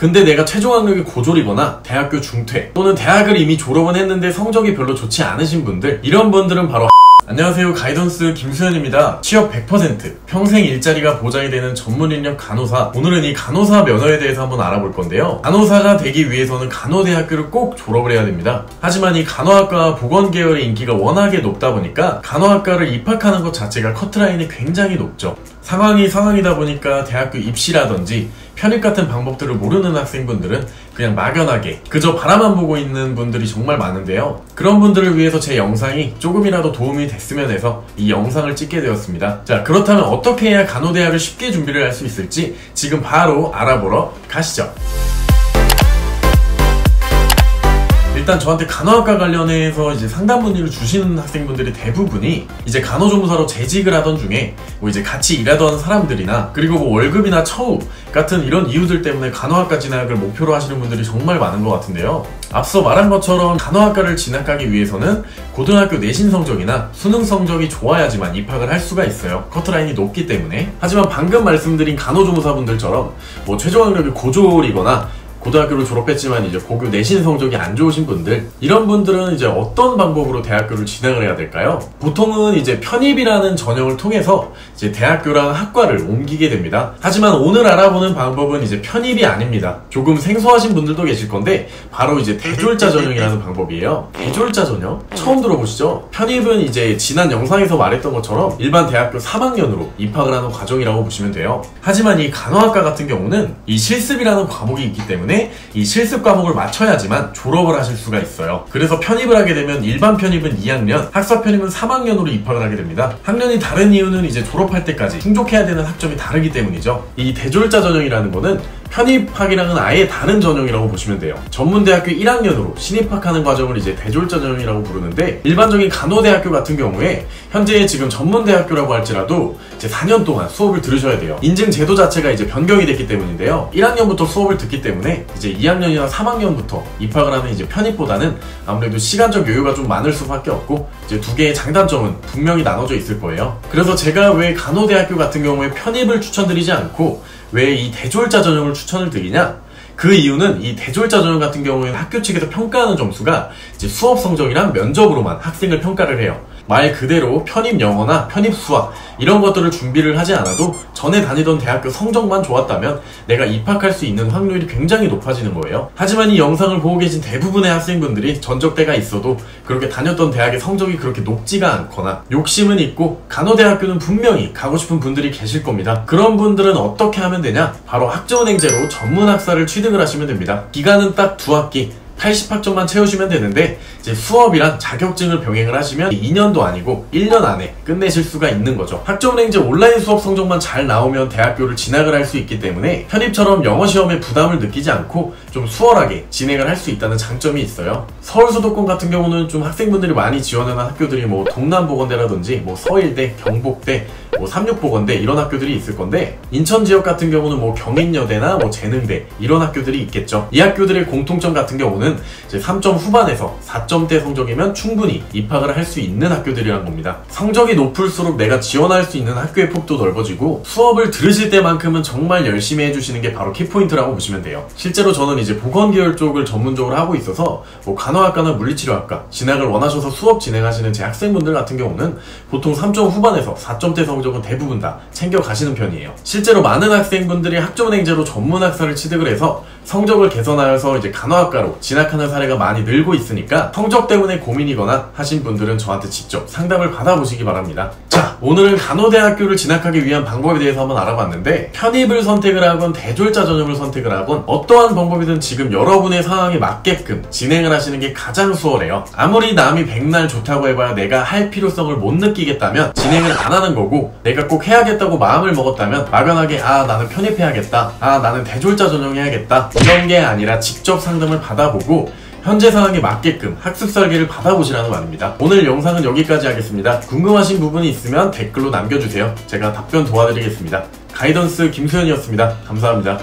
근데 내가 최종 학력이 고졸이거나 대학교 중퇴 또는 대학을 이미 졸업은 했는데 성적이 별로 좋지 않으신 분들, 이런 분들은 바로 안녕하세요, 가이던스 김수현입니다. 취업 100%, 평생 일자리가 보장이 되는 전문인력 간호사. 오늘은 이 간호사 면허에 대해서 한번 알아볼 건데요. 간호사가 되기 위해서는 간호대학교를 꼭 졸업을 해야 됩니다. 하지만 이 간호학과 보건계열의 인기가 워낙에 높다 보니까 간호학과를 입학하는 것 자체가 커트라인이 굉장히 높죠. 상황이다 보니까 대학교 입시라든지 편입 같은 방법들을 모르는 학생분들은 그냥 막연하게 그저 바라만 보고 있는 분들이 정말 많은데요. 그런 분들을 위해서 제 영상이 조금이라도 도움이 됐으면 해서 이 영상을 찍게 되었습니다. 자, 그렇다면 어떻게 해야 간호대학을 쉽게 준비를 할 수 있을지 지금 바로 알아보러 가시죠. 일단 저한테 간호학과 관련해서 이제 상담 문의를 주시는 학생분들이 대부분이 이제 간호조무사로 재직을 하던 중에 뭐 이제 같이 일하던 사람들이나 그리고 뭐 월급이나 처우 같은 이런 이유들 때문에 간호학과 진학을 목표로 하시는 분들이 정말 많은 것 같은데요. 앞서 말한 것처럼 간호학과를 진학하기 위해서는 고등학교 내신 성적이나 수능 성적이 좋아야지만 입학을 할 수가 있어요. 커트라인이 높기 때문에. 하지만 방금 말씀드린 간호조무사분들처럼 뭐 최종 학력이 고졸이거나 고등학교를 졸업했지만 이제 고교 내신 성적이 안 좋으신 분들, 이런 분들은 이제 어떤 방법으로 대학교를 진학을 해야 될까요? 보통은 이제 편입이라는 전형을 통해서 이제 대학교랑 학과를 옮기게 됩니다. 하지만 오늘 알아보는 방법은 이제 편입이 아닙니다. 조금 생소하신 분들도 계실 건데 바로 이제 대졸자 전형이라는 방법이에요. 대졸자 전형? 처음 들어보시죠? 편입은 이제 지난 영상에서 말했던 것처럼 일반 대학교 3학년으로 입학을 하는 과정이라고 보시면 돼요. 하지만 이 간호학과 같은 경우는 이 실습이라는 과목이 있기 때문에 이 실습 과목을 마쳐야지만 졸업을 하실 수가 있어요. 그래서 편입을 하게 되면 일반 편입은 2학년, 학사 편입은 3학년으로 입학을 하게 됩니다. 학년이 다른 이유는 이제 졸업할 때까지 충족해야 되는 학점이 다르기 때문이죠. 이 대졸자 전형이라는 거는 편입학이랑은 아예 다른 전형이라고 보시면 돼요. 전문대학교 1학년으로 신입학하는 과정을 이제 대졸자 전형이라고 부르는데, 일반적인 간호대학교 같은 경우에 현재 지금 전문대학교라고 할지라도 이제 4년 동안 수업을 들으셔야 돼요. 인증 제도 자체가 이제 변경이 됐기 때문인데요. 1학년부터 수업을 듣기 때문에 이제 2학년이나 3학년부터 입학을 하는 이제 편입보다는 아무래도 시간적 여유가 좀 많을 수밖에 없고, 이제 두 개의 장단점은 분명히 나눠져 있을 거예요. 그래서 제가 왜 간호대학교 같은 경우에 편입을 추천드리지 않고 왜 이 대졸자 전형을 추천을 드리냐? 그 이유는 이 대졸자 전형 같은 경우에는 학교 측에서 평가하는 점수가 이제 수업 성적이랑 면접으로만 학생을 평가를 해요. 말 그대로 편입 영어나 편입 수학 이런 것들을 준비를 하지 않아도 전에 다니던 대학교 성적만 좋았다면 내가 입학할 수 있는 확률이 굉장히 높아지는 거예요. 하지만 이 영상을 보고 계신 대부분의 학생분들이 전적대가 있어도 그렇게 다녔던 대학의 성적이 그렇게 높지가 않거나 욕심은 있고 간호대학교는 분명히 가고 싶은 분들이 계실 겁니다. 그런 분들은 어떻게 하면 되냐? 바로 학점은행제로 전문학사를 취득을 하시면 됩니다. 기간은 딱 2학기 80학점만 채우시면 되는데, 이제 수업이랑 자격증을 병행을 하시면 2년도 아니고 1년 안에 끝내실 수가 있는 거죠. 학점은행제 온라인 수업 성적만 잘 나오면 대학교를 진학을 할 수 있기 때문에 편입처럼 영어 시험에 부담을 느끼지 않고 좀 수월하게 진행을 할 수 있다는 장점이 있어요. 서울 수도권 같은 경우는 좀 학생분들이 많이 지원하는 학교들이 뭐 동남보건대라든지 뭐 서일대, 경복대, 뭐 삼육보건대 이런 학교들이 있을 건데, 인천 지역 같은 경우는 뭐 경인여대나 뭐 재능대 이런 학교들이 있겠죠. 이 학교들의 공통점 같은 경우는 이제 3점 후반에서 4점대 성적이면 충분히 입학을 할 수 있는 학교들이란 겁니다. 성적이 높을수록 내가 지원할 수 있는 학교의 폭도 넓어지고 수업을 들으실 때만큼은 정말 열심히 해주시는 게 바로 키포인트라고 보시면 돼요. 실제로 저는 이제 보건계열 쪽을 전문적으로 하고 있어서 뭐 간호학과나 물리치료학과 진학을 원하셔서 수업 진행하시는 제 학생분들 같은 경우는 보통 3점 후반에서 4점대 성적은 대부분 다 챙겨가시는 편이에요. 실제로 많은 학생분들이 학점은행제로 전문학사를 취득을 해서 성적을 개선하여서 이제 간호학과로 진학하는 사례가 많이 늘고 있으니까 성적 때문에 고민이거나 하신 분들은 저한테 직접 상담을 받아보시기 바랍니다. 자, 오늘은 간호대학교를 진학하기 위한 방법에 대해서 한번 알아봤는데, 편입을 선택을 하건 대졸자 전형을 선택을 하건 어떠한 방법이든 지금 여러분의 상황에 맞게끔 진행을 하시는 게 가장 수월해요. 아무리 남이 백날 좋다고 해봐야 내가 할 필요성을 못 느끼겠다면 진행을 안 하는 거고, 내가 꼭 해야겠다고 마음을 먹었다면 막연하게 나는 편입해야겠다, 나는 대졸자 전형 해야겠다 이런 게 아니라 직접 상담을 받아보고 현재 상황에 맞게끔 학습 설계를 받아보시라는 말입니다. 오늘 영상은 여기까지 하겠습니다. 궁금하신 부분이 있으면 댓글로 남겨주세요. 제가 답변 도와드리겠습니다. 가이던스 김수현이었습니다. 감사합니다.